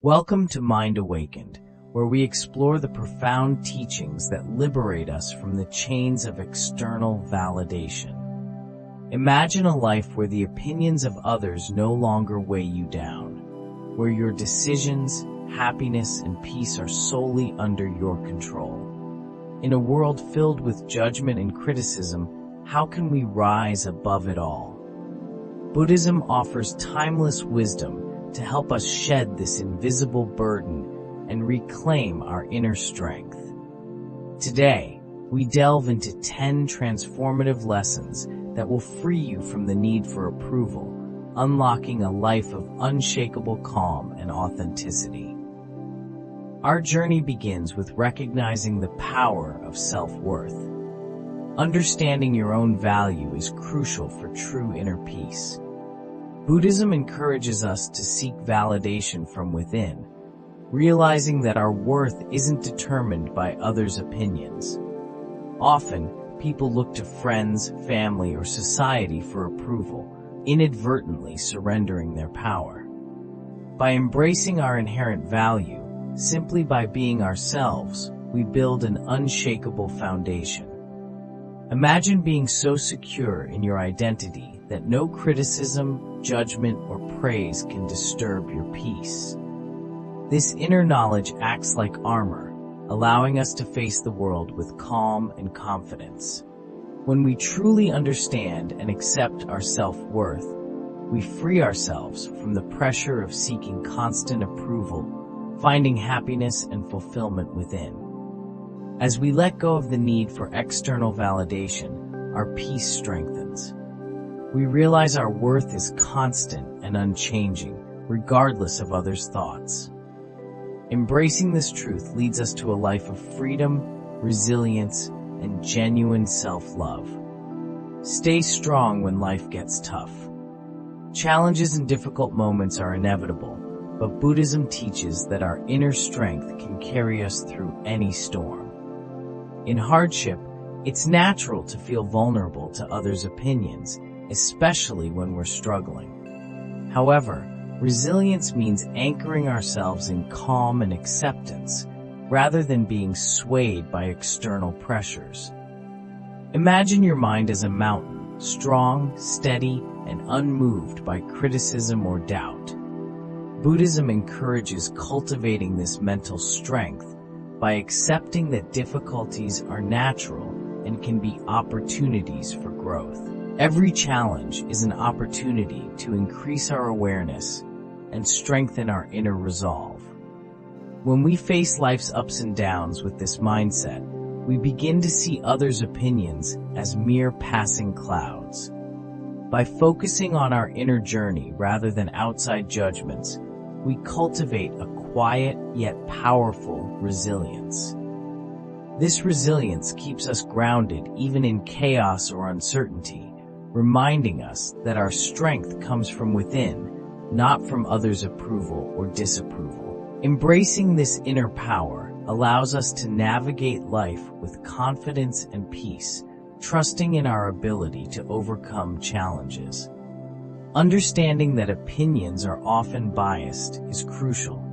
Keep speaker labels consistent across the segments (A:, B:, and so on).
A: Welcome to Mind Awakened, where we explore the profound teachings that liberate us from the chains of external validation. Imagine a life where the opinions of others no longer weigh you down, where your decisions, happiness, and peace are solely under your control. In a world filled with judgment and criticism, how can we rise above it all? Buddhism offers timeless wisdom to help us shed this invisible burden and reclaim our inner strength. Today, we delve into 10 transformative lessons that will free you from the need for approval, unlocking a life of unshakable calm and authenticity. Our journey begins with recognizing the power of self-worth. Understanding your own value is crucial for true inner peace. Buddhism encourages us to seek validation from within, realizing that our worth isn't determined by others' opinions. Often, people look to friends, family, or society for approval, inadvertently surrendering their power. By embracing our inherent value, simply by being ourselves, we build an unshakable foundation. Imagine being so secure in your identity that no criticism, judgment, or praise can disturb your peace. This inner knowledge acts like armor, allowing us to face the world with calm and confidence. When we truly understand and accept our self-worth, we free ourselves from the pressure of seeking constant approval, finding happiness and fulfillment within. As we let go of the need for external validation, our peace strengthens. We realize our worth is constant and unchanging, regardless of others' thoughts. Embracing this truth leads us to a life of freedom, resilience, and genuine self-love. Stay strong when life gets tough. Challenges and difficult moments are inevitable, but Buddhism teaches that our inner strength can carry us through any storm. In hardship, it's natural to feel vulnerable to others' opinions, especially when we're struggling. However, resilience means anchoring ourselves in calm and acceptance, rather than being swayed by external pressures. Imagine your mind as a mountain, strong, steady, and unmoved by criticism or doubt. Buddhism encourages cultivating this mental strength by accepting that difficulties are natural and can be opportunities for growth. Every challenge is an opportunity to increase our awareness and strengthen our inner resolve. When we face life's ups and downs with this mindset, we begin to see others' opinions as mere passing clouds. By focusing on our inner journey rather than outside judgments, we cultivate a quiet yet powerful resilience. This resilience keeps us grounded even in chaos or uncertainty, reminding us that our strength comes from within, not from others' approval or disapproval. Embracing this inner power allows us to navigate life with confidence and peace, trusting in our ability to overcome challenges. Understanding that opinions are often biased is crucial.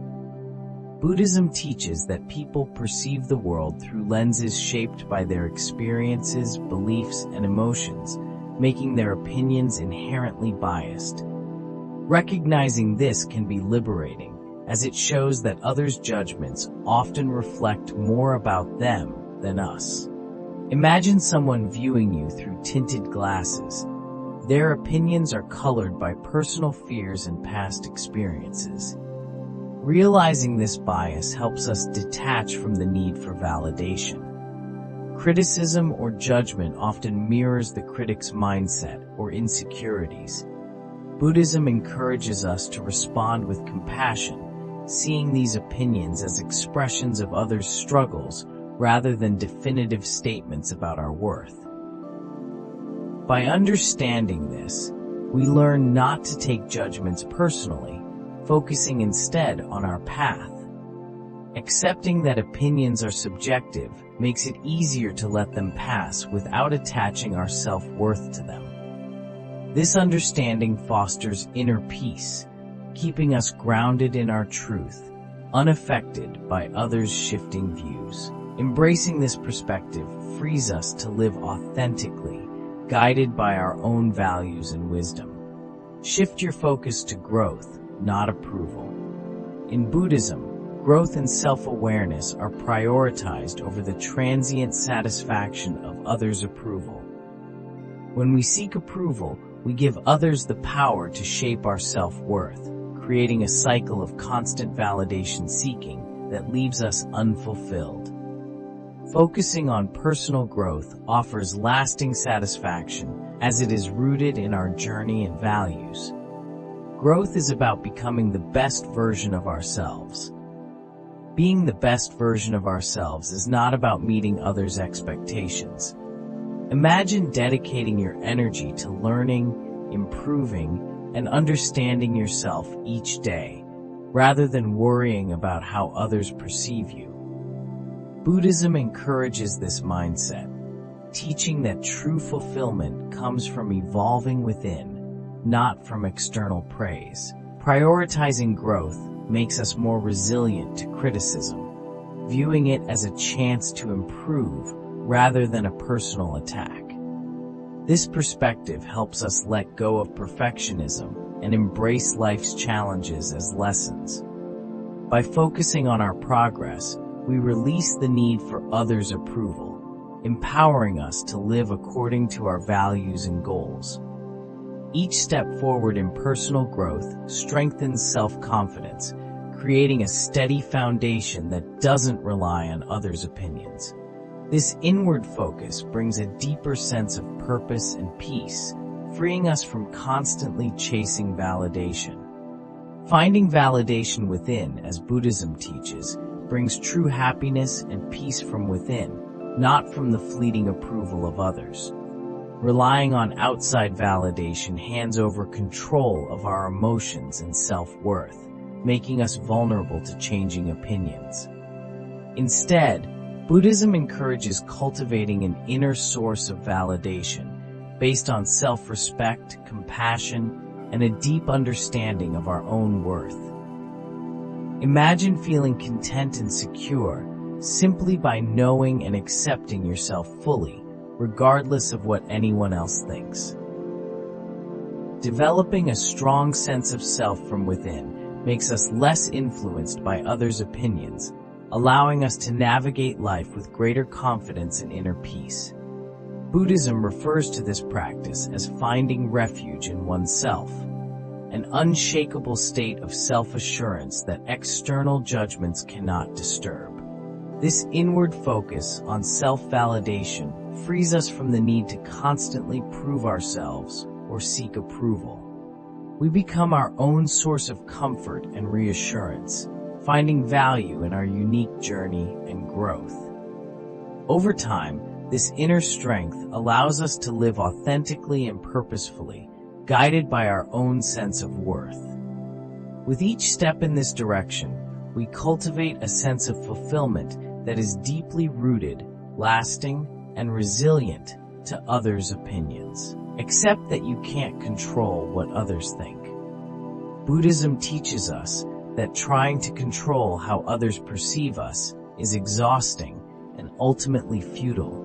A: Buddhism teaches that people perceive the world through lenses shaped by their experiences, beliefs, and emotions, making their opinions inherently biased. Recognizing this can be liberating, as it shows that others' judgments often reflect more about them than us. Imagine someone viewing you through tinted glasses. Their opinions are colored by personal fears and past experiences. Realizing this bias helps us detach from the need for validation. Criticism or judgment often mirrors the critic's mindset or insecurities. Buddhism encourages us to respond with compassion, seeing these opinions as expressions of others' struggles rather than definitive statements about our worth. By understanding this, we learn not to take judgments personally, focusing instead on our path. Accepting that opinions are subjective makes it easier to let them pass without attaching our self-worth to them. This understanding fosters inner peace, keeping us grounded in our truth unaffected by others' shifting views. Embracing this perspective frees us to live authentically, guided by our own values and wisdom. Shift your focus to growth, not approval. In Buddhism, growth and self-awareness are prioritized over the transient satisfaction of others' approval. When we seek approval, we give others the power to shape our self-worth, creating a cycle of constant validation seeking that leaves us unfulfilled. Focusing on personal growth offers lasting satisfaction as it is rooted in our journey and values. Growth is about becoming the best version of ourselves. Being the best version of ourselves is not about meeting others' expectations. Imagine dedicating your energy to learning, improving, and understanding yourself each day, rather than worrying about how others perceive you. Buddhism encourages this mindset, teaching that true fulfillment comes from evolving within, not from external praise. Prioritizing growth makes us more resilient to criticism, viewing it as a chance to improve rather than a personal attack. This perspective helps us let go of perfectionism and embrace life's challenges as lessons. By focusing on our progress, we release the need for others' approval, empowering us to live according to our values and goals. Each step forward in personal growth strengthens self-confidence, creating a steady foundation that doesn't rely on others' opinions. This inward focus brings a deeper sense of purpose and peace, freeing us from constantly chasing validation. Finding validation within, as Buddhism teaches, brings true happiness and peace from within, not from the fleeting approval of others. Relying on outside validation hands over control of our emotions and self-worth, making us vulnerable to changing opinions. Instead, Buddhism encourages cultivating an inner source of validation based on self-respect, compassion, and a deep understanding of our own worth. Imagine feeling content and secure simply by knowing and accepting yourself fully, regardless of what anyone else thinks. Developing a strong sense of self from within makes us less influenced by others' opinions, allowing us to navigate life with greater confidence and inner peace. Buddhism refers to this practice as finding refuge in oneself, an unshakable state of self-assurance that external judgments cannot disturb. This inward focus on self-validation frees us from the need to constantly prove ourselves or seek approval. We become our own source of comfort and reassurance, finding value in our unique journey and growth. Over time, this inner strength allows us to live authentically and purposefully, guided by our own sense of worth. With each step in this direction, we cultivate a sense of fulfillment that is deeply rooted, lasting, and resilient to others' opinions. Accept that you can't control what others think. Buddhism teaches us that trying to control how others perceive us is exhausting and ultimately futile.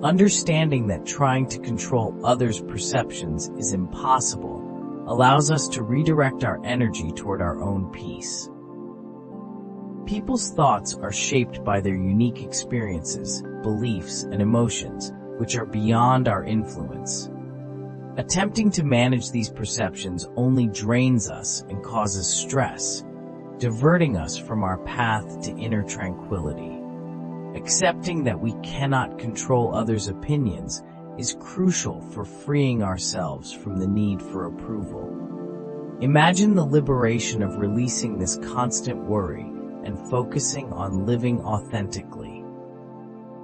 A: Understanding that trying to control others' perceptions is impossible allows us to redirect our energy toward our own peace. People's thoughts are shaped by their unique experiences, beliefs, and emotions, which are beyond our influence. Attempting to manage these perceptions only drains us and causes stress, diverting us from our path to inner tranquility. Accepting that we cannot control others' opinions is crucial for freeing ourselves from the need for approval. Imagine the liberation of releasing this constant worry and focusing on living authentically.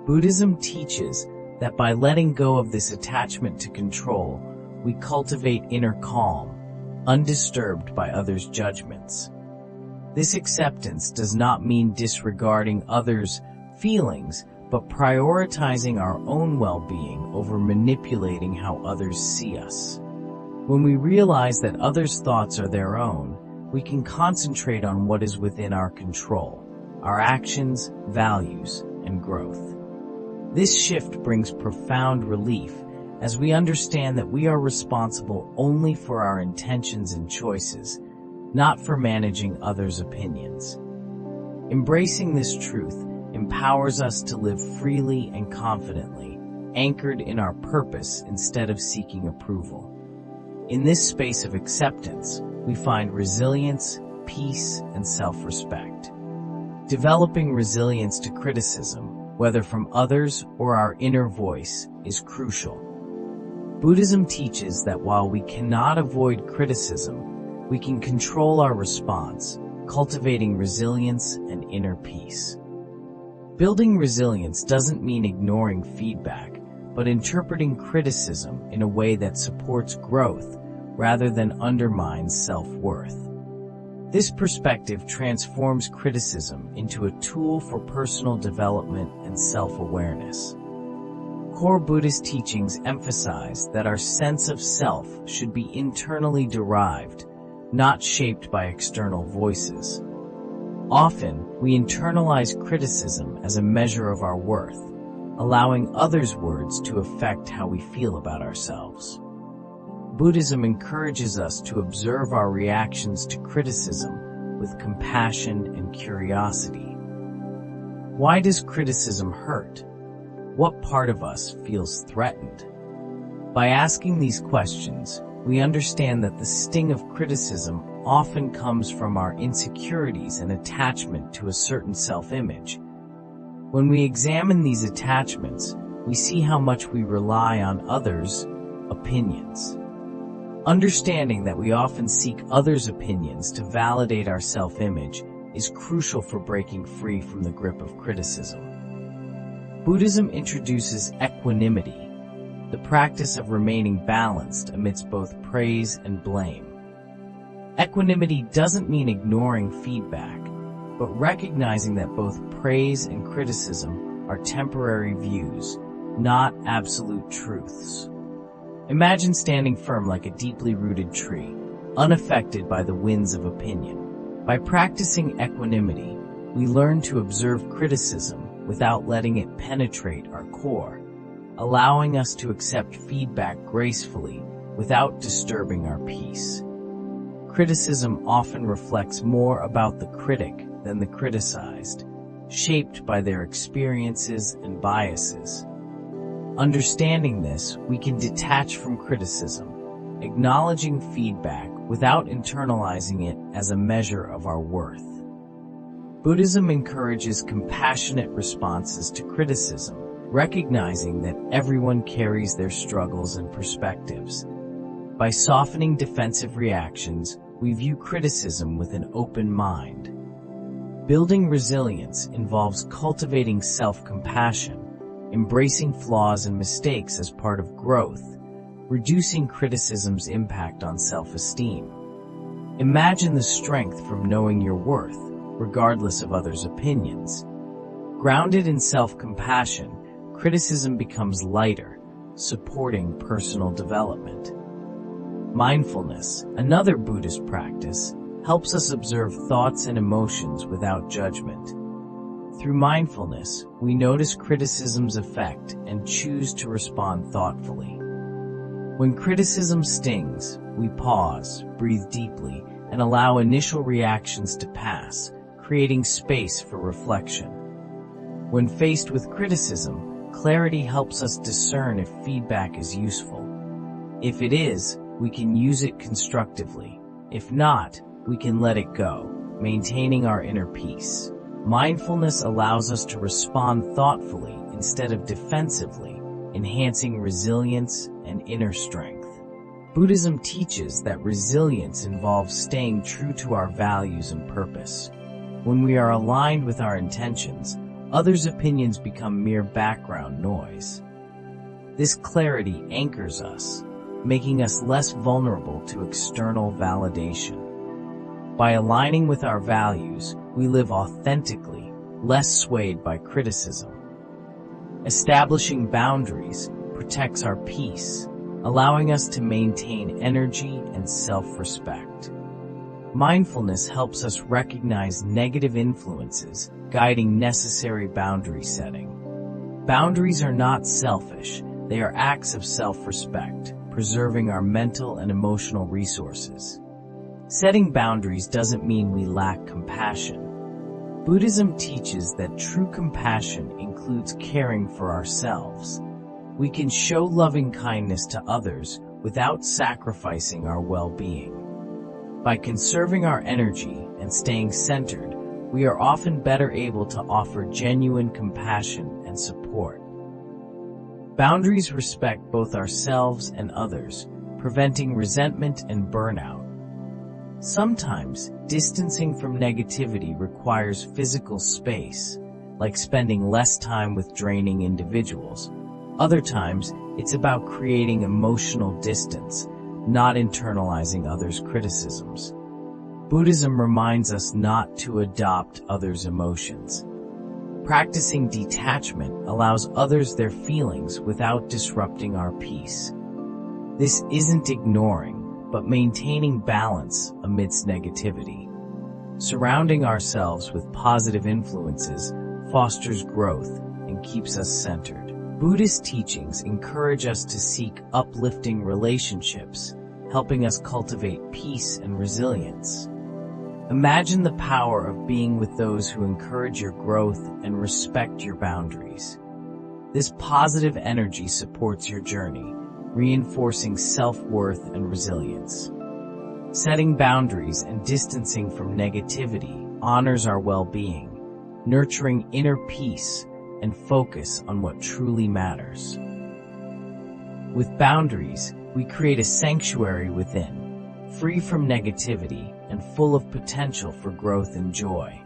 A: Buddhism teaches that by letting go of this attachment to control, we cultivate inner calm, undisturbed by others' judgments. This acceptance does not mean disregarding others' feelings, but prioritizing our own well-being over manipulating how others see us. When we realize that others' thoughts are their own, we can concentrate on what is within our control, our actions, values, and growth. This shift brings profound relief as we understand that we are responsible only for our intentions and choices, not for managing others' opinions. Embracing this truth empowers us to live freely and confidently, anchored in our purpose instead of seeking approval. In this space of acceptance, we find resilience, peace, and self-respect. Developing resilience to criticism, whether from others or our inner voice, is crucial. Buddhism teaches that while we cannot avoid criticism, we can control our response, cultivating resilience and inner peace. Building resilience doesn't mean ignoring feedback, but interpreting criticism in a way that supports growth rather than undermines self-worth. This perspective transforms criticism into a tool for personal development and self-awareness. Core Buddhist teachings emphasize that our sense of self should be internally derived, not shaped by external voices. Often, we internalize criticism as a measure of our worth, allowing others' words to affect how we feel about ourselves. Buddhism encourages us to observe our reactions to criticism with compassion and curiosity. Why does criticism hurt? What part of us feels threatened? By asking these questions, we understand that the sting of criticism often comes from our insecurities and attachment to a certain self-image. When we examine these attachments, we see how much we rely on others' opinions. Understanding that we often seek others' opinions to validate our self-image is crucial for breaking free from the grip of criticism. Buddhism introduces equanimity, the practice of remaining balanced amidst both praise and blame. Equanimity doesn't mean ignoring feedback, but recognizing that both praise and criticism are temporary views, not absolute truths. Imagine standing firm like a deeply rooted tree, unaffected by the winds of opinion. By practicing equanimity, we learn to observe criticism without letting it penetrate our core, allowing us to accept feedback gracefully without disturbing our peace. Criticism often reflects more about the critic than the criticized, shaped by their experiences and biases. Understanding this, we can detach from criticism, acknowledging feedback without internalizing it as a measure of our worth. Buddhism encourages compassionate responses to criticism, recognizing that everyone carries their struggles and perspectives. By softening defensive reactions, we view criticism with an open mind. Building resilience involves cultivating self-compassion, embracing flaws and mistakes as part of growth, reducing criticism's impact on self-esteem. Imagine the strength from knowing your worth, regardless of others' opinions. Grounded in self-compassion, criticism becomes lighter, supporting personal development. Mindfulness, another Buddhist practice, helps us observe thoughts and emotions without judgment. Through mindfulness, we notice criticism's effect and choose to respond thoughtfully. When criticism stings, we pause, breathe deeply, and allow initial reactions to pass, creating space for reflection. When faced with criticism, clarity helps us discern if feedback is useful. If it is, we can use it constructively. If not, we can let it go, maintaining our inner peace. Mindfulness allows us to respond thoughtfully instead of defensively, enhancing resilience and inner strength. Buddhism teaches that resilience involves staying true to our values and purpose. When we are aligned with our intentions, others' opinions become mere background noise. This clarity anchors us, making us less vulnerable to external validation. By aligning with our values, we live authentically, less swayed by criticism. Establishing boundaries protects our peace, allowing us to maintain energy and self-respect. Mindfulness helps us recognize negative influences, guiding necessary boundary setting. Boundaries are not selfish, they are acts of self-respect, preserving our mental and emotional resources. Setting boundaries doesn't mean we lack compassion. Buddhism teaches that true compassion includes caring for ourselves. We can show loving kindness to others without sacrificing our well-being. By conserving our energy and staying centered, we are often better able to offer genuine compassion and support. Boundaries respect both ourselves and others, preventing resentment and burnout. Sometimes, distancing from negativity requires physical space, like spending less time with draining individuals. Other times, it's about creating emotional distance, not internalizing others' criticisms. Buddhism reminds us not to adopt others' emotions. Practicing detachment allows others their feelings without disrupting our peace. This isn't ignoring, but maintaining balance amidst negativity. Surrounding ourselves with positive influences fosters growth and keeps us centered. Buddhist teachings encourage us to seek uplifting relationships, helping us cultivate peace and resilience. Imagine the power of being with those who encourage your growth and respect your boundaries. This positive energy supports your journey, reinforcing self-worth and resilience. Setting boundaries and distancing from negativity honors our well-being, nurturing inner peace and focus on what truly matters. With boundaries, we create a sanctuary within, free from negativity and full of potential for growth and joy.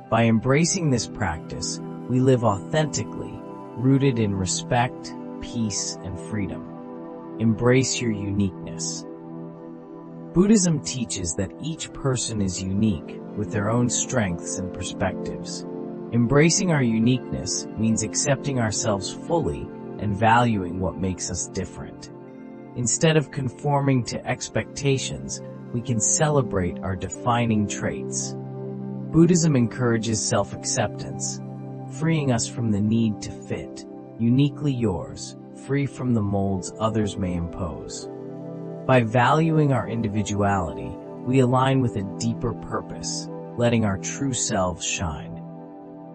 A: By embracing this practice, we live authentically, rooted in respect, peace, and freedom. Embrace your uniqueness. Buddhism teaches that each person is unique, with their own strengths and perspectives. Embracing our uniqueness means accepting ourselves fully and valuing what makes us different. Instead of conforming to expectations, we can celebrate our defining traits. Buddhism encourages self-acceptance, freeing us from the need to fit, uniquely yours, free from the molds others may impose. By valuing our individuality, we align with a deeper purpose, letting our true selves shine.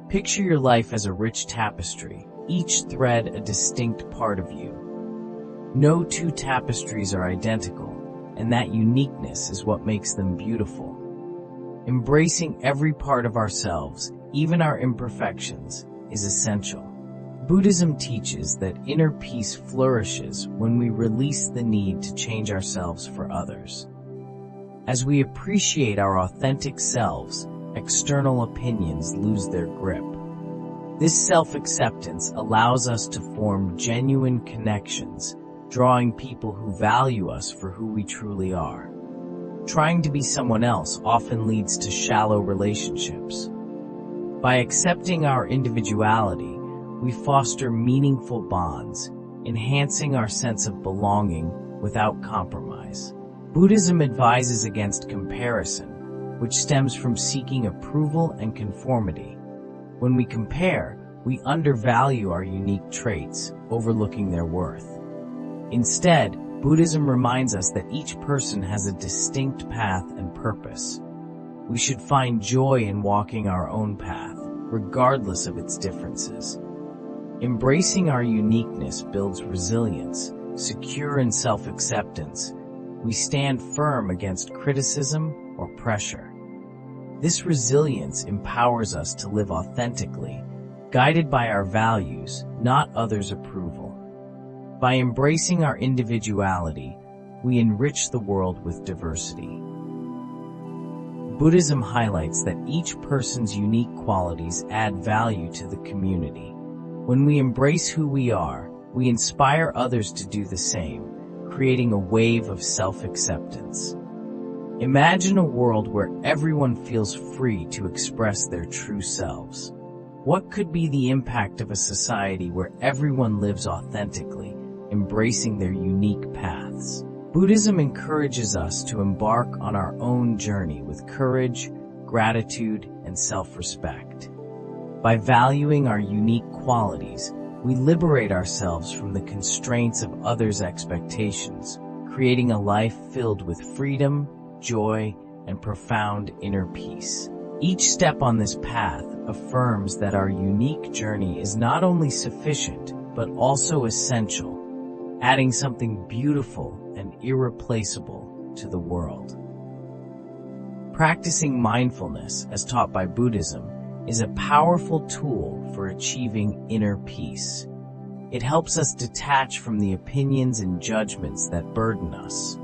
A: Picture your life as a rich tapestry, each thread a distinct part of you. No two tapestries are identical, and that uniqueness is what makes them beautiful. Embracing every part of ourselves, even our imperfections, is essential. Buddhism teaches that inner peace flourishes when we release the need to change ourselves for others. As we appreciate our authentic selves, external opinions lose their grip. This self-acceptance allows us to form genuine connections, drawing people who value us for who we truly are. Trying to be someone else often leads to shallow relationships. By accepting our individuality, we foster meaningful bonds, enhancing our sense of belonging without compromise. Buddhism advises against comparison, which stems from seeking approval and conformity. When we compare, we undervalue our unique traits, overlooking their worth. Instead, Buddhism reminds us that each person has a distinct path and purpose. We should find joy in walking our own path, regardless of its differences. Embracing our uniqueness builds resilience, secure in self-acceptance. We stand firm against criticism or pressure. This resilience empowers us to live authentically, guided by our values, not others' approval. By embracing our individuality, we enrich the world with diversity. Buddhism highlights that each person's unique qualities add value to the community. When we embrace who we are, we inspire others to do the same, creating a wave of self-acceptance. Imagine a world where everyone feels free to express their true selves. What could be the impact of a society where everyone lives authentically, embracing their unique paths? Buddhism encourages us to embark on our own journey with courage, gratitude, and self-respect. By valuing our unique qualities, we liberate ourselves from the constraints of others' expectations, creating a life filled with freedom, joy, and profound inner peace. Each step on this path affirms that our unique journey is not only sufficient, but also essential, adding something beautiful and irreplaceable to the world. Practicing mindfulness, as taught by Buddhism, is a powerful tool for achieving inner peace. It helps us detach from the opinions and judgments that burden us.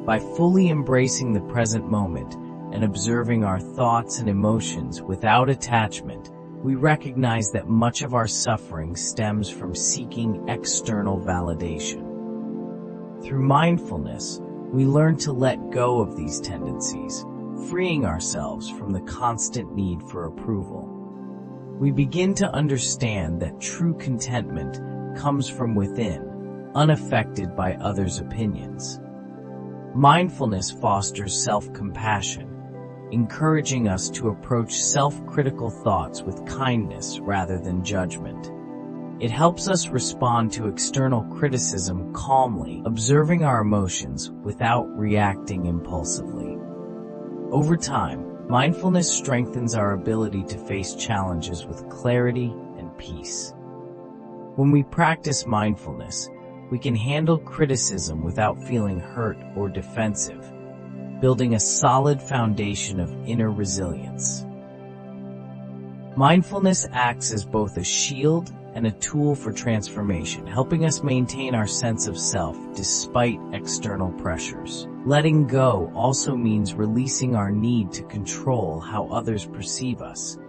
A: By fully embracing the present moment and observing our thoughts and emotions without attachment, we recognize that much of our suffering stems from seeking external validation. Through mindfulness, we learn to let go of these tendencies, freeing ourselves from the constant need for approval. We begin to understand that true contentment comes from within, unaffected by others' opinions. Mindfulness fosters self-compassion, encouraging us to approach self-critical thoughts with kindness rather than judgment. It helps us respond to external criticism calmly, observing our emotions without reacting impulsively. Over time, mindfulness strengthens our ability to face challenges with clarity and peace. When we practice mindfulness, we can handle criticism without feeling hurt or defensive, building a solid foundation of inner resilience. Mindfulness acts as both a shield and a tool for transformation, helping us maintain our sense of self despite external pressures. Letting go also means releasing our need to control how others perceive us.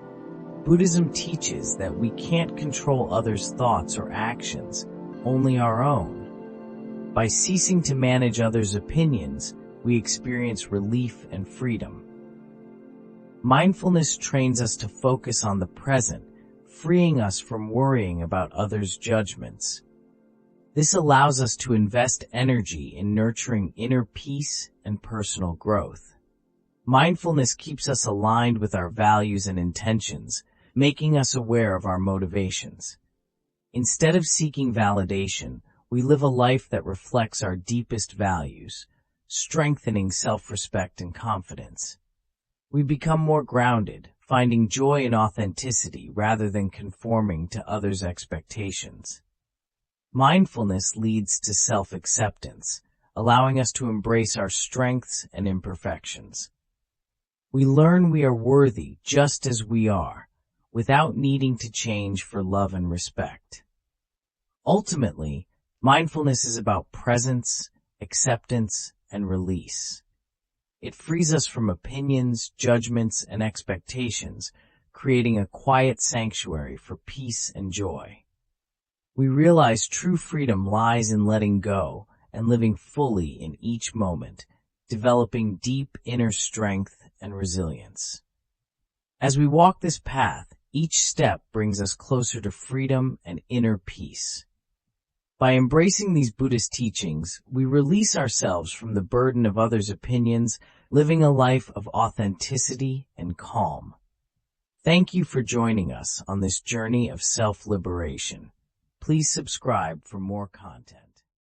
A: Buddhism teaches that we can't control others' thoughts or actions, only our own. By ceasing to manage others' opinions, we experience relief and freedom. Mindfulness trains us to focus on the present, freeing us from worrying about others' judgments. This allows us to invest energy in nurturing inner peace and personal growth. Mindfulness keeps us aligned with our values and intentions, making us aware of our motivations. Instead of seeking validation, we live a life that reflects our deepest values, strengthening self-respect and confidence. We become more grounded, finding joy in authenticity rather than conforming to others' expectations. Mindfulness leads to self-acceptance, allowing us to embrace our strengths and imperfections. We learn we are worthy just as we are, without needing to change for love and respect. Ultimately, mindfulness is about presence, acceptance, and release. It frees us from opinions, judgments, and expectations, creating a quiet sanctuary for peace and joy. We realize true freedom lies in letting go and living fully in each moment, developing deep inner strength and resilience. As we walk this path, each step brings us closer to freedom and inner peace. By embracing these Buddhist teachings, we release ourselves from the burden of others' opinions, living a life of authenticity and calm. Thank you for joining us on this journey of self-liberation. Please subscribe for more content.